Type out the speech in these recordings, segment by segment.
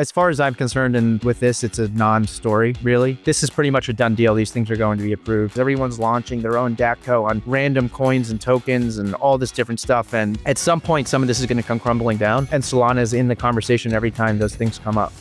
As far as I'm concerned, and with this, it's a non-story, really. This is pretty much a done deal. These things are going to be approved. Everyone's launching their own DATCO on random coins and tokens and all this different stuff. And at some point, some of this is going to come crumbling down. And Solana is in the conversation every time those things come up.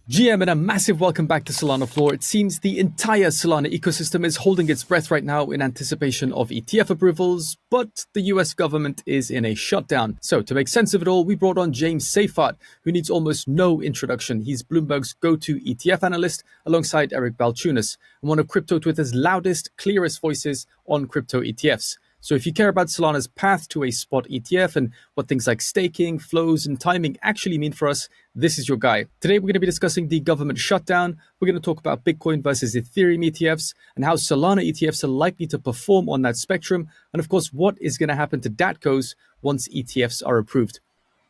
GM, and a massive welcome back to Solana Floor. It seems the entire Solana ecosystem is holding its breath right now in anticipation of ETF approvals, but the US government is in a shutdown. So to make sense of it all, we brought on James Seyffart, who needs almost no introduction. He's Bloomberg's go-to ETF analyst alongside Eric Balchunas, and one of crypto Twitter's loudest, clearest voices on crypto ETFs. So if you care about Solana's path to a spot ETF and what things like staking, flows, and timing actually mean for us, this is your guy. Today, we're going to be discussing the government shutdown. We're going to talk about Bitcoin versus Ethereum ETFs and how Solana ETFs are likely to perform on that spectrum. And of course, what is going to happen to DATCOs once ETFs are approved.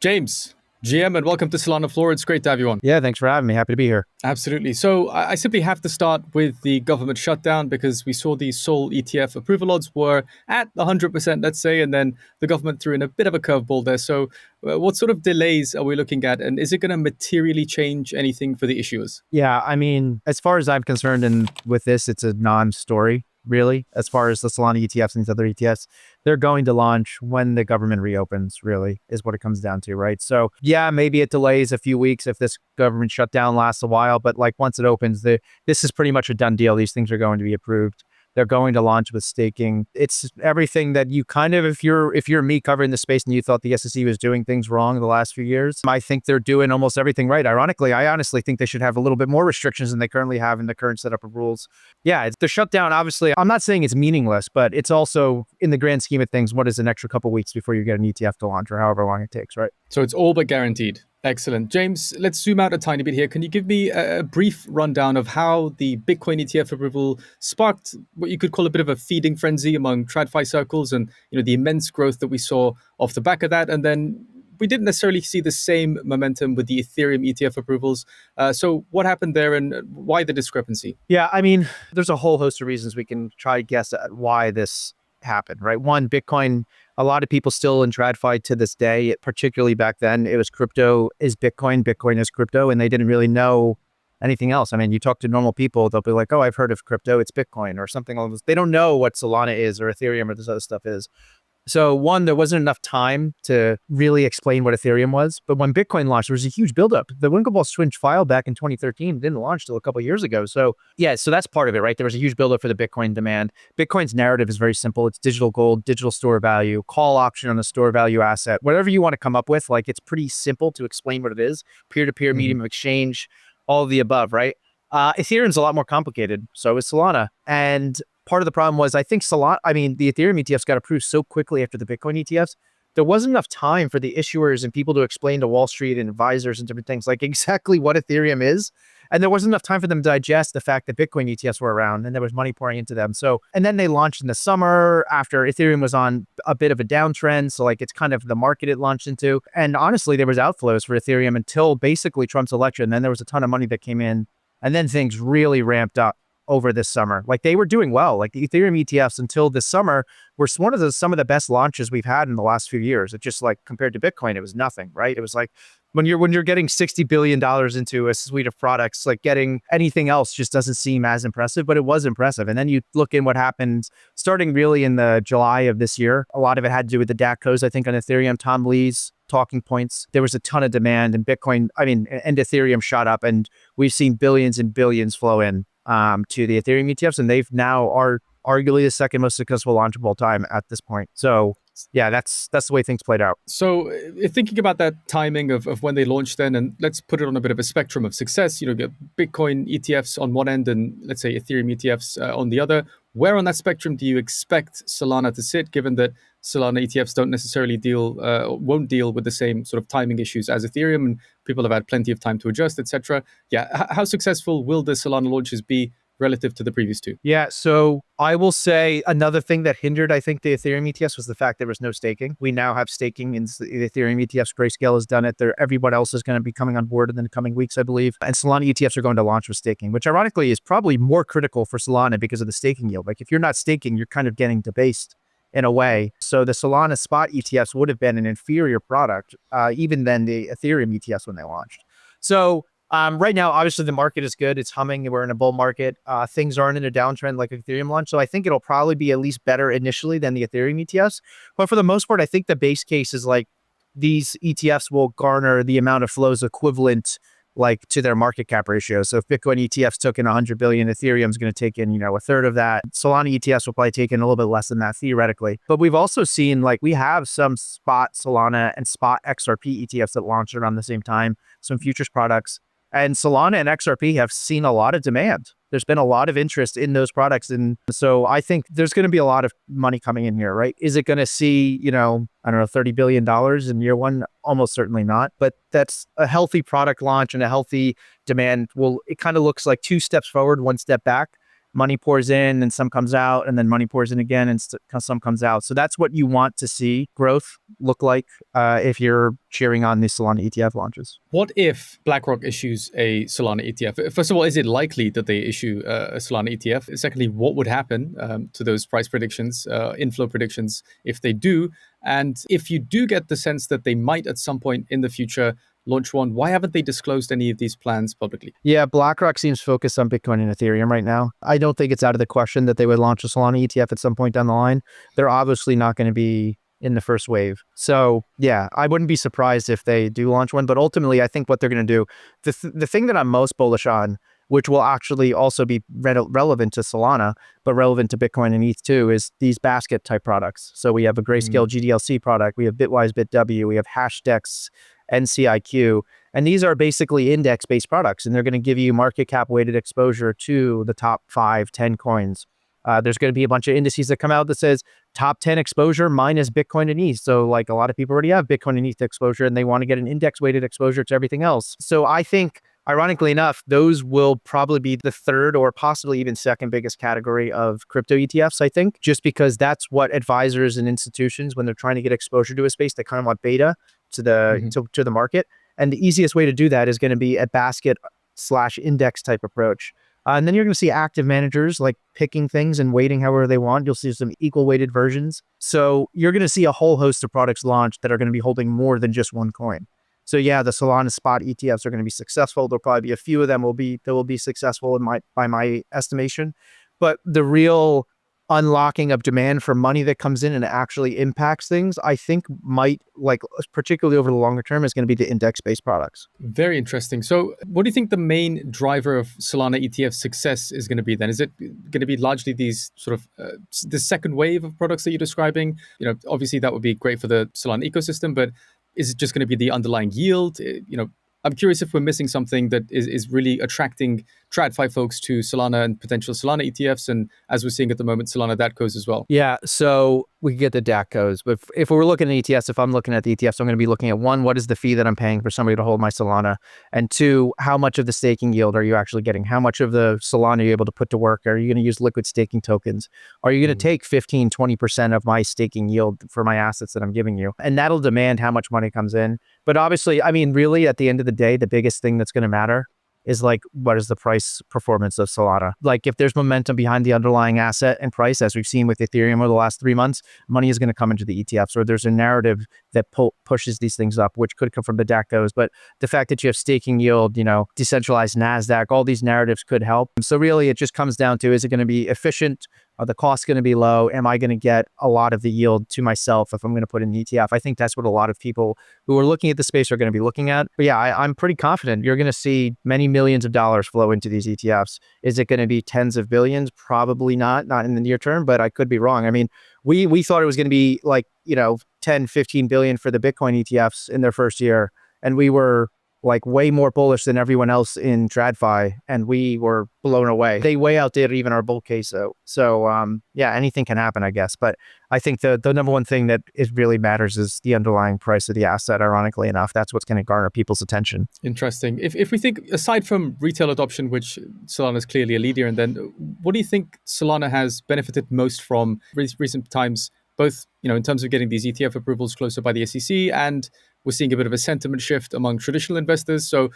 James, GM, and welcome to Solana Floor. It's great to have you on. Yeah, thanks for having me. Happy to be here. Absolutely. So I simply have to start with the government shutdown because we saw the Sol ETF approval odds were at 100%, let's say, and then the government threw in a bit of a curveball there. So what sort of delays are we looking at? And is it going to materially change anything for the issuers? Yeah, I mean, as far as I'm concerned, and with this, it's a non-story, really. As far as the Solana ETFs and these other ETFs, they're going to launch when the government reopens, really, is what it comes down to, right? So yeah, maybe it delays a few weeks if this government shutdown lasts a while, but like once it opens, this is pretty much a done deal. These things are going to be approved. They're going to launch with staking. It's everything that you kind of, if you're me covering the space and you thought the SEC was doing things wrong the last few years, I think they're doing almost everything right. Ironically, I honestly think they should have a little bit more restrictions than they currently have in the current setup of rules. Yeah, it's the shutdown. Obviously, I'm not saying it's meaningless, but it's also in the grand scheme of things, what is an extra couple of weeks before you get an ETF to launch or however long it takes, right? So it's all but guaranteed. Excellent. James, let's zoom out a tiny bit here. Can you give me a brief rundown of how the Bitcoin ETF approval sparked what you could call a bit of a feeding frenzy among TradFi circles and the immense growth that we saw off the back of that? And then we didn't necessarily see the same momentum with the Ethereum ETF approvals. So what happened there and why the discrepancy? Yeah, I mean, there's a whole host of reasons we can try to guess at why this happened, right? One, Bitcoin, a lot of people still in TradFi to this day, particularly back then, it was crypto is Bitcoin, Bitcoin is crypto, and they didn't really know anything else. I mean, you talk to normal people, they'll be like, oh, I've heard of crypto, it's Bitcoin or something like this. They don't know what Solana is or Ethereum or this other stuff is. So one, there wasn't enough time to really explain what Ethereum was. But when Bitcoin launched, there was a huge buildup. The Winklevoss Switch file back in 2013 didn't launch till a couple of years ago. So yeah, so that's part of it, right? There was a huge buildup for the Bitcoin demand. Bitcoin's narrative is very simple. It's digital gold, digital store value, call option on a store value asset. Whatever you want to come up with, like it's pretty simple to explain what it is. Peer-to-peer medium of exchange, all of the above, right? Ethereum's a lot more complicated. So is Solana. And part of the problem was, I think the Ethereum ETFs got approved so quickly after the Bitcoin ETFs, there wasn't enough time for the issuers and people to explain to Wall Street and advisors and different things like exactly what Ethereum is. And there wasn't enough time for them to digest the fact that Bitcoin ETFs were around and there was money pouring into them. So, and then they launched in the summer after Ethereum was on a bit of a downtrend. So like it's kind of the market it launched into. And honestly, there was outflows for Ethereum until basically Trump's election. Then there was a ton of money that came in and then things really ramped up over this summer. Like they were doing well. Like the Ethereum ETFs until this summer were one of some of the best launches we've had in the last few years. It just like compared to Bitcoin, it was nothing, right? It was like when you're getting $60 billion into a suite of products, like getting anything else just doesn't seem as impressive, but it was impressive. And then you look in what happened starting really in the July of this year. A lot of it had to do with the DATCOs, I think on Ethereum, Tom Lee's talking points. There was a ton of demand and Bitcoin, and Ethereum shot up and we've seen billions and billions flow in to the Ethereum ETFs, and they've now are arguably the second most successful launch of all time at this point. So yeah, that's the way things played out. So thinking about that timing of when they launched then, and let's put it on a bit of a spectrum of success, get Bitcoin ETFs on one end and let's say Ethereum ETFs on the other. Where on that spectrum do you expect Solana to sit, given that Solana ETFs don't necessarily won't deal with the same sort of timing issues as Ethereum, and people have had plenty of time to adjust, etc. Yeah, how successful will the Solana launches be relative to the previous two? Yeah, so I will say another thing that hindered, I think, the Ethereum ETFs was the fact there was no staking. We now have staking in the Ethereum ETFs. Grayscale has done it. Everyone else is going to be coming on board in the coming weeks, I believe. And Solana ETFs are going to launch with staking, which ironically is probably more critical for Solana because of the staking yield. Like if you're not staking, you're kind of getting debased in a way. So the Solana spot ETFs would have been an inferior product, even than the Ethereum ETFs when they launched. So right now, obviously, the market is good. It's humming. We're in a bull market. Things aren't in a downtrend like Ethereum launch. So I think it'll probably be at least better initially than the Ethereum ETFs. But for the most part, I think the base case is like these ETFs will garner the amount of flows equivalent like to their market cap ratio. So if Bitcoin ETFs took in 100 billion, Ethereum is going to take in, a third of that. Solana ETFs will probably take in a little bit less than that theoretically. But we've also seen like we have some spot Solana and spot XRP ETFs that launched around the same time, some futures products. And Solana and XRP have seen a lot of demand. There's been a lot of interest in those products. And so I think there's going to be a lot of money coming in here, right? Is it going to see, I don't know, $30 billion in year one? Almost certainly not. But that's a healthy product launch and a healthy demand. Well, it kind of looks like 2 steps forward, 1 step back. Money pours in and some comes out, and then money pours in again and some comes out. So that's what you want to see growth look like if you're cheering on the Solana ETF launches. What if BlackRock issues a Solana ETF? First of all, is it likely that they issue a Solana ETF? Secondly, what would happen to those price predictions, inflow predictions, if they do? And if you do get the sense that they might at some point in the future launch one, why haven't they disclosed any of these plans publicly? Yeah, BlackRock seems focused on Bitcoin and Ethereum right now. I don't think it's out of the question that they would launch a Solana ETF at some point down the line. They're obviously not going to be in the first wave. So yeah, I wouldn't be surprised if they do launch one. But ultimately, I think what they're going to do, the thing that I'm most bullish on, which will actually also be relevant to Solana, but relevant to Bitcoin and ETH too, is these basket type products. So we have a Grayscale GDLC product, we have Bitwise BitW, we have Hashdex, NCIQ, and these are basically index-based products, and they're going to give you market cap weighted exposure to the top 5, 10 coins. There's going to be a bunch of indices that come out that says top 10 exposure minus Bitcoin and ETH. So like a lot of people already have Bitcoin and ETH exposure, and they want to get an index weighted exposure to everything else. So I think, ironically enough, those will probably be the third or possibly even second biggest category of crypto ETFs, I think, just because that's what advisors and institutions, when they're trying to get exposure to a space, they kind of want beta to the market. And the easiest way to do that is going to be a basket/index type approach. And then you're going to see active managers like picking things and weighting however they want. You'll see some equal weighted versions. So you're going to see a whole host of products launch that are going to be holding more than just one coin. So yeah, the Solana spot ETFs are going to be successful. There'll probably be a few of them that will be successful by my estimation. But the real unlocking of demand for money that comes in and actually impacts things, I think might, like, particularly over the longer term, is going to be the index-based products. Very interesting. So what do you think the main driver of Solana ETF success is going to be then? Is it going to be largely these sort of the second wave of products that you're describing? Obviously that would be great for the Solana ecosystem, but is it just going to be the underlying yield? I'm curious if we're missing something that is really attracting TradFi folks to Solana and potential Solana ETFs, and as we're seeing at the moment, Solana DATCOs as well. Yeah, so we get the DATCOs, but if we're looking at ETFs, if I'm looking at the ETFs, I'm going to be looking at 1, what is the fee that I'm paying for somebody to hold my Solana? And 2, how much of the staking yield are you actually getting? How much of the Solana are you able to put to work? Are you going to use liquid staking tokens? Are you going to take 15, 20% of my staking yield for my assets that I'm giving you? And that'll demand how much money comes in. But obviously, I mean, really, at the end of the day, the biggest thing that's going to matter is like, what is the price performance of Solana? Like, if there's momentum behind the underlying asset and price, as we've seen with Ethereum over the last 3 months, money is going to come into the ETFs, or there's a narrative that pushes these things up, which could come from the DATCOs. But the fact that you have staking yield, decentralized NASDAQ, all these narratives could help. So really, it just comes down to, is it going to be efficient? Are the costs going to be low? Am I going to get a lot of the yield to myself if I'm going to put in an ETF? I think that's what a lot of people who are looking at the space are going to be looking at. But yeah, I'm pretty confident you're going to see many millions of dollars flow into these ETFs. Is it going to be tens of billions? Probably not in the near term, but I could be wrong. I mean, we thought it was going to be like, 10, 15 billion for the Bitcoin ETFs in their first year. And we were like way more bullish than everyone else in TradFi, and we were blown away. They way outdid even our bull case though. So yeah, anything can happen, I guess. But I think the number one thing that it really matters is the underlying price of the asset. Ironically enough, that's what's going to garner people's attention. Interesting. If we think, aside from retail adoption, which Solana is clearly a leader in, then what do you think Solana has benefited most from recent times, both in terms of getting these ETF approvals closer by the SEC and we're seeing a bit of a sentiment shift among traditional investors. So,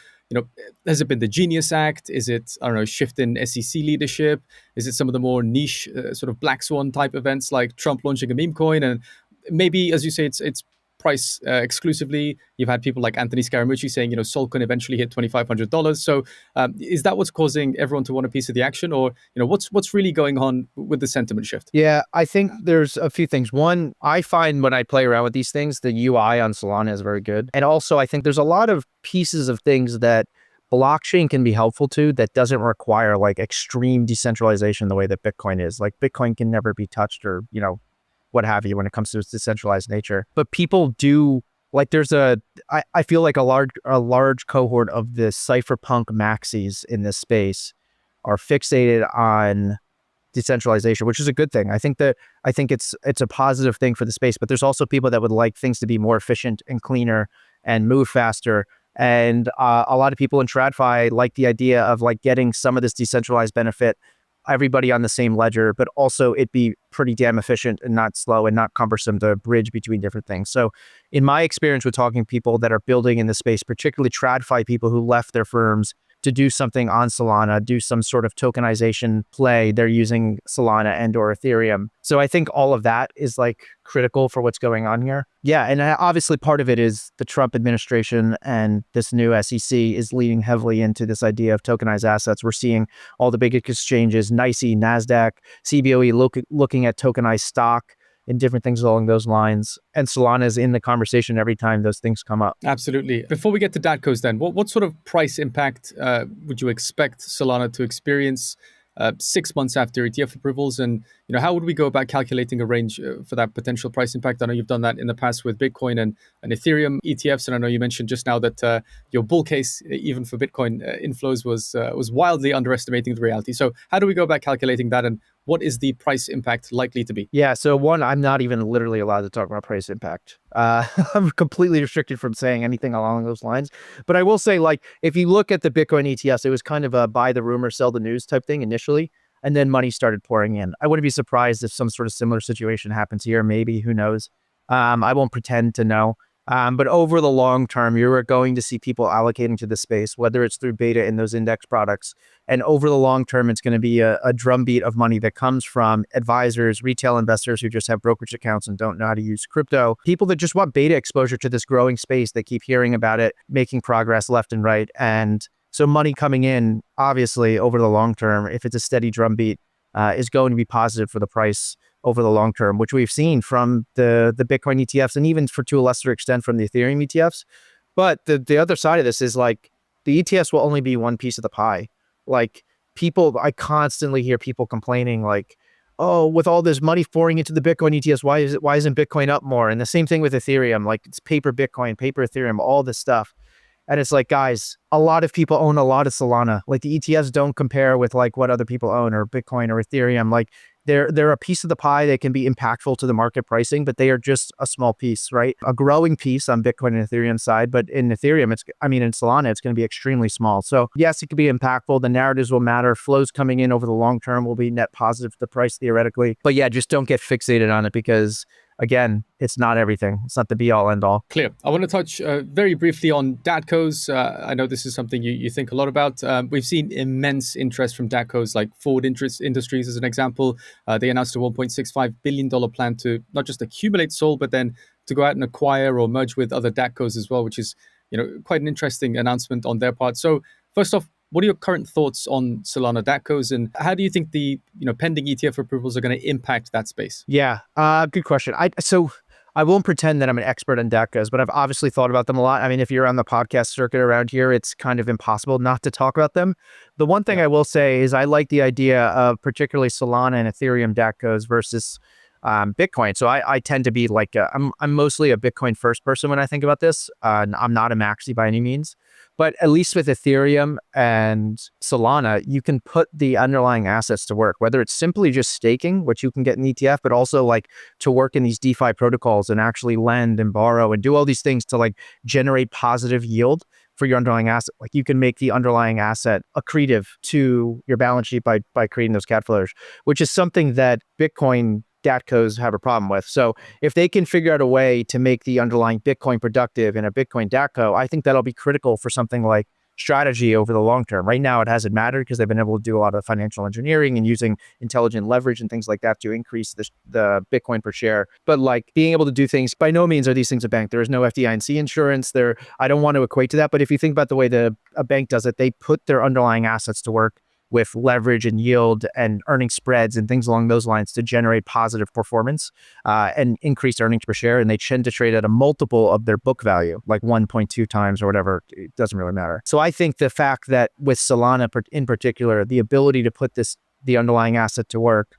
has it been the Genius Act? Is it, I don't know, shift in SEC leadership? Is it some of the more niche sort of black swan type events like Trump launching a meme coin? And maybe, as you say, it's price exclusively. You've had people like Anthony Scaramucci saying, Sol can eventually hit $2,500. So is that what's causing everyone to want a piece of the action, or what's really going on with the sentiment shift? Yeah, I think there's a few things. One, I find when I play around with these things, the UI on Solana is very good. And also, I think there's a lot of pieces of things that blockchain can be helpful to that doesn't require like extreme decentralization the way that Bitcoin is. Like Bitcoin can never be touched or, what have you when it comes to its decentralized nature. But people do like I feel like a large cohort of the cypherpunk maxis in this space are fixated on decentralization, which is a good thing. I think it's a positive thing for the space, but there's also people that would like things to be more efficient and cleaner and move faster. And a lot of people in TradFi like the idea of like getting some of this decentralized benefit, everybody on the same ledger, but also it be pretty damn efficient and not slow and not cumbersome to bridge between different things. So in my experience with talking to people that are building in the space, particularly TradFi people who left their firms to do something on Solana, do some sort of tokenization play, they're using Solana and or Ethereum. So I think all of that is like critical for what's going on here. Yeah, and obviously part of it is the Trump administration and this new SEC is leading heavily into this idea of tokenized assets. We're seeing all the big exchanges, NYSE, NASDAQ, CBOE looking at tokenized stock and different things along those lines. And Solana is in the conversation every time those things come up. Absolutely. Before we get to DATCOs then, what sort of price impact would you expect Solana to experience 6 months after ETF approvals? And how would we go about calculating a range for that potential price impact? I know you've done that in the past with Bitcoin and Ethereum ETFs. And I know you mentioned just now that your bull case, even for Bitcoin inflows, was wildly underestimating the reality. So how do we go about calculating that, and what is the price impact likely to be? Yeah, so one, I'm not even literally allowed to talk about price impact. I'm completely restricted from saying anything along those lines. But I will say, like, if you look at the Bitcoin ETFs, it was kind of a buy the rumor, sell the news type thing initially, and then money started pouring in. I wouldn't be surprised if some sort of similar situation happens here. Maybe, who knows? I won't pretend to know. But over the long term, you're going to see people allocating to the space, whether it's through beta in those index products. And over the long term, it's going to be a drumbeat of money that comes from advisors, retail investors who just have brokerage accounts and don't know how to use crypto, people that just want beta exposure to this growing space. They keep hearing about it, making progress left and right. And so money coming in, obviously, over the long term, if it's a steady drumbeat, is going to be positive for the price over the long term, which we've seen from the Bitcoin ETFs and even to a lesser extent from the Ethereum ETFs. But the other side of this is like the ETFs will only be one piece of the pie. Like I constantly hear people complaining like, oh, with all this money pouring into the Bitcoin ETFs, why isn't Bitcoin up more? And the same thing with Ethereum, like it's paper Bitcoin, paper Ethereum, all this stuff. And it's like, guys, a lot of people own a lot of Solana. Like the ETFs don't compare with like what other people own or Bitcoin or Ethereum. Like they're a piece of the pie that can be impactful to the market pricing, but they are just a small piece, right? A growing piece on Bitcoin and Ethereum side, but in Ethereum, in Solana, it's going to be extremely small. So yes, it could be impactful. The narratives will matter. Flows coming in over the long term will be net positive to the price theoretically. But yeah, just don't get fixated on it because again, it's not everything. It's not the be all end all. Clear. I want to touch very briefly on DATCOs. I know this is something you think a lot about. We've seen immense interest from DATCOs like Forward Interest Industries as an example. They announced a $1.65 billion plan to not just accumulate SOL, but then to go out and acquire or merge with other DATCOs as well, which is quite an interesting announcement on their part. So first off, what are your current thoughts on Solana DATCOs, and how do you think the pending ETF approvals are going to impact that space? Yeah, good question. I won't pretend that I'm an expert on DATCOs, but I've obviously thought about them a lot. I mean, if you're on the podcast circuit around here, it's kind of impossible not to talk about them. The one thing I will say is I like the idea of particularly Solana and Ethereum DATCOs versus Bitcoin. So I tend to be like, I'm mostly a Bitcoin first person when I think about this. I'm not a maxi by any means. But at least with Ethereum and Solana, you can put the underlying assets to work, whether it's simply just staking, which you can get in ETF, but also like to work in these DeFi protocols and actually lend and borrow and do all these things to like generate positive yield for your underlying asset. Like you can make the underlying asset accretive to your balance sheet by creating those cat flows, which is something that Bitcoin DATCOs have a problem with. So if they can figure out a way to make the underlying Bitcoin productive in a Bitcoin DATCO, I think that'll be critical for something like strategy over the long term. Right now, it hasn't mattered because they've been able to do a lot of financial engineering and using intelligent leverage and things like that to increase the Bitcoin per share. But like being able to do things, by no means are these things a bank. There is no FDIC insurance. I don't want to equate to that. But if you think about the way a bank does it, they put their underlying assets to work with leverage and yield and earning spreads and things along those lines to generate positive performance and increase earnings per share. And they tend to trade at a multiple of their book value, like 1.2 times or whatever. It doesn't really matter. So I think the fact that with Solana in particular, the ability to put the underlying asset to work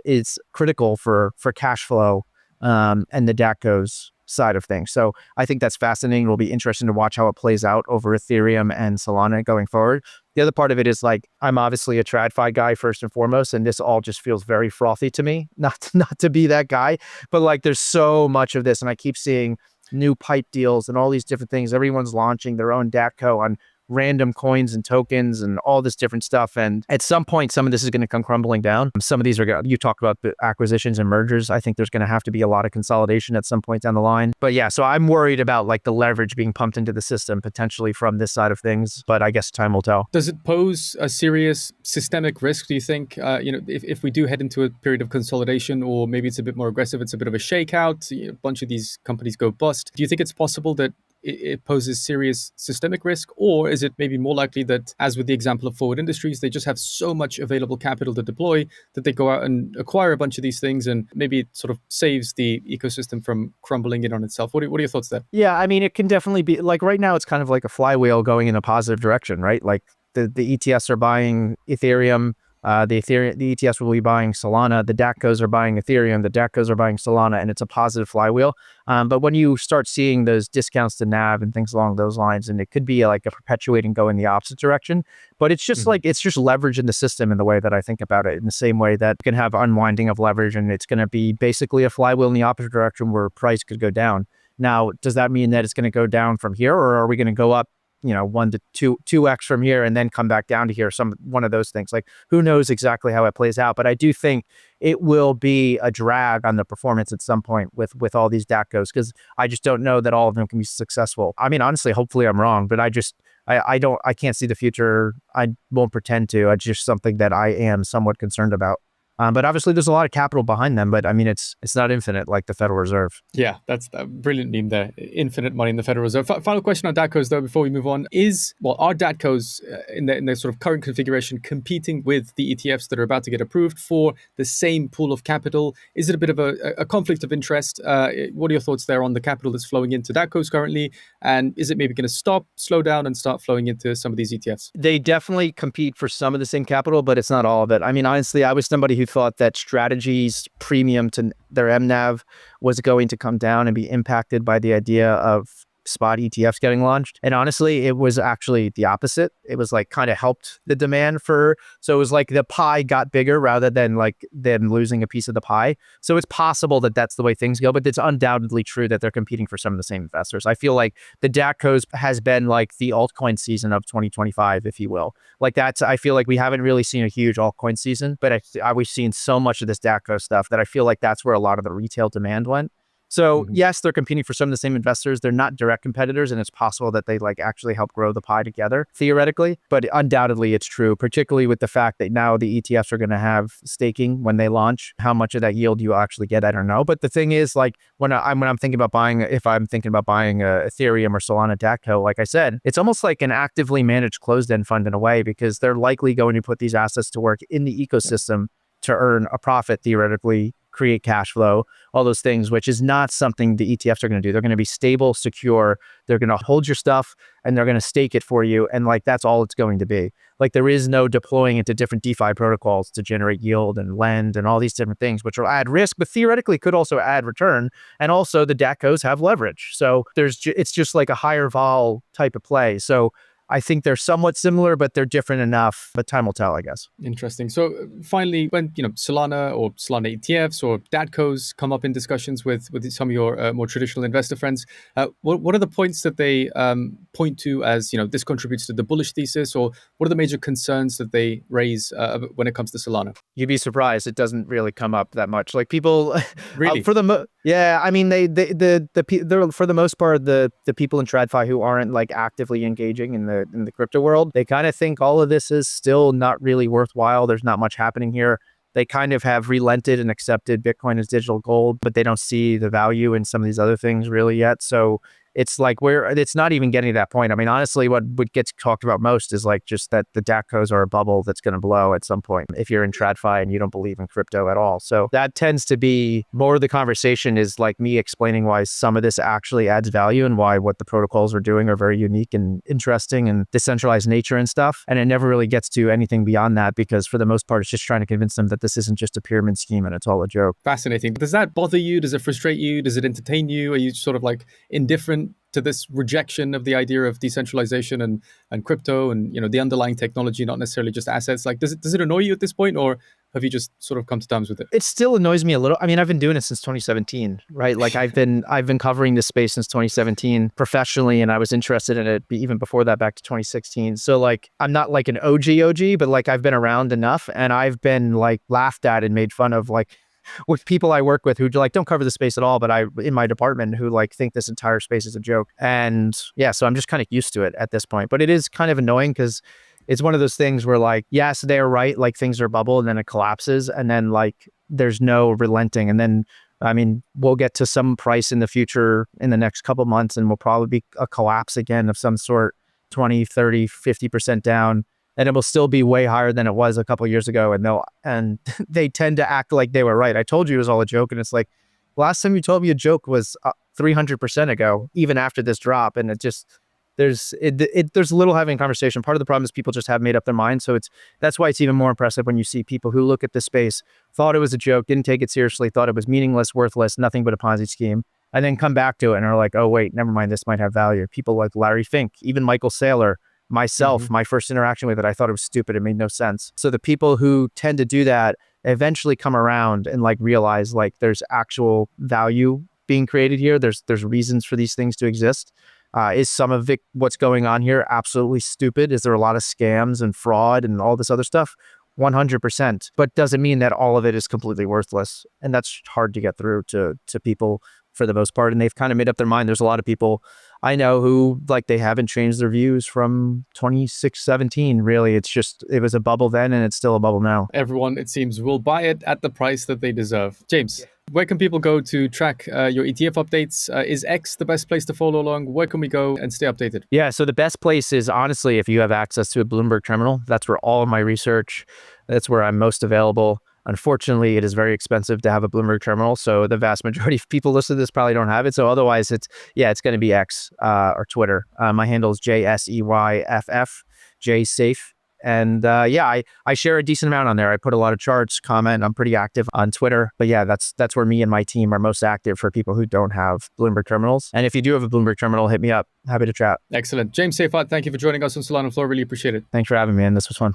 is critical for cash flow and the DATCOs side of things. So I think that's fascinating. It'll be interesting to watch how it plays out over Ethereum and Solana going forward. The other part of it is like, I'm obviously a TradFi guy first and foremost, and this all just feels very frothy to me, not to be that guy, but like there's so much of this and I keep seeing new pipe deals and all these different things. Everyone's launching their own DATCO on random coins and tokens and all this different stuff. And at some point, some of this is going to come crumbling down. Some of these you talk about the acquisitions and mergers. I think there's going to have to be a lot of consolidation at some point down the line. But yeah, so I'm worried about like the leverage being pumped into the system potentially from this side of things. But I guess time will tell. Does it pose a serious systemic risk, do you think? If we do head into a period of consolidation, or maybe it's a bit more aggressive, it's a bit of a shakeout, a bunch of these companies go bust. Do you think it's possible that it poses serious systemic risk? Or is it maybe more likely that, as with the example of Forward Industries, they just have so much available capital to deploy that they go out and acquire a bunch of these things and maybe it sort of saves the ecosystem from crumbling in on itself? What are your thoughts there? Yeah, I mean, it can definitely be like right now, it's kind of like a flywheel going in a positive direction, right? Like the ETFs are buying Ethereum. The ETFs will be buying Solana. The DATCOs are buying Ethereum. The DATCOs are buying Solana, and it's a positive flywheel. But when you start seeing those discounts to NAV and things along those lines, and it could be like a perpetuating go in the opposite direction. But it's just like it's just leverage in the system in the way that I think about it. In the same way that you can have unwinding of leverage, and it's going to be basically a flywheel in the opposite direction where price could go down. Now, does that mean that it's going to go down from here, or are we going to go up 1 to 2x from here and then come back down to here, one of those things? Like, who knows exactly how it plays out, but I do think it will be a drag on the performance at some point with all these DATCOs, because I just don't know that all of them can be successful. I mean, honestly, hopefully I'm wrong, but I can't see the future. I won't pretend to. It's just something that I am somewhat concerned about. But obviously there's a lot of capital behind them, but I mean, it's not infinite like the Federal Reserve. Yeah, that's a brilliant meme there. Infinite money in the Federal Reserve. Final question on DATCOs though, before we move on, are DATCOs in their sort of current configuration competing with the ETFs that are about to get approved for the same pool of capital? Is it a bit of a conflict of interest? What are your thoughts there on the capital that's flowing into DATCOs currently? And is it maybe going to slow down and start flowing into some of these ETFs? They definitely compete for some of the same capital, but it's not all of it. I mean, honestly, I was somebody who thought that Strategy's premium to their MNAV was going to come down and be impacted by the idea of spot ETFs getting launched. And honestly, it was actually the opposite. It was like kind of helped the demand so it was like the pie got bigger rather than like them losing a piece of the pie. So it's possible that that's the way things go, but it's undoubtedly true that they're competing for some of the same investors. I feel like the DATCOs has been like the altcoin season of 2025, if you will. Like I feel like we haven't really seen a huge altcoin season, but we've seen so much of this DATCO stuff that I feel like that's where a lot of the retail demand went. So yes, they're competing for some of the same investors. They're not direct competitors, and it's possible that they like actually help grow the pie together theoretically. But undoubtedly, it's true, particularly with the fact that now the ETFs are going to have staking when they launch. How much of that yield you actually get, I don't know. But the thing is, like when I'm thinking about buying, if I'm thinking about buying a Ethereum or Solana DATCO, like I said, it's almost like an actively managed closed-end fund in a way, because they're likely going to put these assets to work in the ecosystem to earn a profit theoretically, create cash flow, all those things, which is not something the ETFs are going to do. They're going to be stable, secure. They're going to hold your stuff and they're going to stake it for you. And like, that's all it's going to be. Like, there is no deploying into different DeFi protocols to generate yield and lend and all these different things, which will add risk, but theoretically could also add return. And also the DATCOs have leverage. So it's just like a higher vol type of play. So I think they're somewhat similar, but they're different enough, but time will tell, I guess. Interesting. So finally, when Solana or Solana ETFs or DATCOs come up in discussions with some of your more traditional investor friends, what are the points that they point to as, this contributes to the bullish thesis, or what are the major concerns that they raise when it comes to Solana? You'd be surprised. It doesn't really come up that much. Like people, Really? yeah. I mean, they're for the most part the people in TradFi who aren't like actively engaging in the crypto world. They kind of think all of this is still not really worthwhile. There's not much happening here. They kind of have relented and accepted Bitcoin as digital gold, but they don't see the value in some of these other things really yet. So it's like it's not even getting to that point. I mean, honestly, what gets talked about most is like just that the DATCOs are a bubble that's going to blow at some point if you're in TradFi and you don't believe in crypto at all. So that tends to be more of the conversation, is like me explaining why some of this actually adds value and why what the protocols are doing are very unique and interesting and decentralized nature and stuff. And it never really gets to anything beyond that, because for the most part, it's just trying to convince them that this isn't just a pyramid scheme and it's all a joke. Fascinating. Does that bother you? Does it frustrate you? Does it entertain you? Are you sort of like indifferent to this rejection of the idea of decentralization and crypto and the underlying technology, not necessarily just assets? Like, does it annoy you at this point, or have you just sort of come to terms with it? It still annoys me a little. I mean, I've been doing it since 2017, right? Like I've been covering this space since 2017 professionally, and I was interested in it even before that, back to 2016. So like, I'm not like an OG, but like I've been around enough, and I've been like laughed at and made fun of, like with people I work with who like don't cover the space at all, but in my department, who like think this entire space is a joke. And yeah, so I'm just kind of used to it at this point. But it is kind of annoying because it's one of those things where like, yes, they're right, like things are a bubble and then it collapses, and then like there's no relenting. And then I mean, we'll get to some price in the future in the next couple months, and we'll probably be a collapse again of some sort, 20, 30, 50% down. And it will still be way higher than it was a couple of years ago. And they tend to act like they were right. I told you it was all a joke. And it's like, last time you told me a joke was 300% ago, even after this drop. And it just, there's little having a conversation. Part of the problem is people just have made up their minds. So that's why it's even more impressive when you see people who look at this space, thought it was a joke, didn't take it seriously, thought it was meaningless, worthless, nothing but a Ponzi scheme, and then come back to it and are like, oh, wait, never mind, this might have value. People like Larry Fink, even Michael Saylor, myself, my first interaction with it, I thought it was stupid. It made no sense. So the people who tend to do that eventually come around and like realize like there's actual value being created here. There's reasons for these things to exist. Is some of it, what's going on here, absolutely stupid? Is there a lot of scams and fraud and all this other stuff? 100%. But doesn't mean that all of it is completely worthless. And that's hard to get through to people for the most part. And they've kind of made up their mind. There's a lot of people I know who like they haven't changed their views from 2017. Really, it was a bubble then, and it's still a bubble now. Everyone, it seems, will buy it at the price that they deserve. James, where can people go to track your ETF updates? Is X the best place to follow along? Where can we go and stay updated? Yeah, so the best place is honestly if you have access to a Bloomberg terminal. That's where all of my research, that's where I'm most available. Unfortunately, it is very expensive to have a Bloomberg terminal, so the vast majority of people listening to this probably don't have it. So otherwise, it's going to be X or Twitter. My handle is JSEYFF, JSeyff. And I share a decent amount on there. I put a lot of charts, comment. I'm pretty active on Twitter. But yeah, that's where me and my team are most active for people who don't have Bloomberg terminals. And if you do have a Bloomberg terminal, hit me up. Happy to chat. Excellent. James Seyffart, thank you for joining us on Solana Floor. Really appreciate it. Thanks for having me, man. This was fun.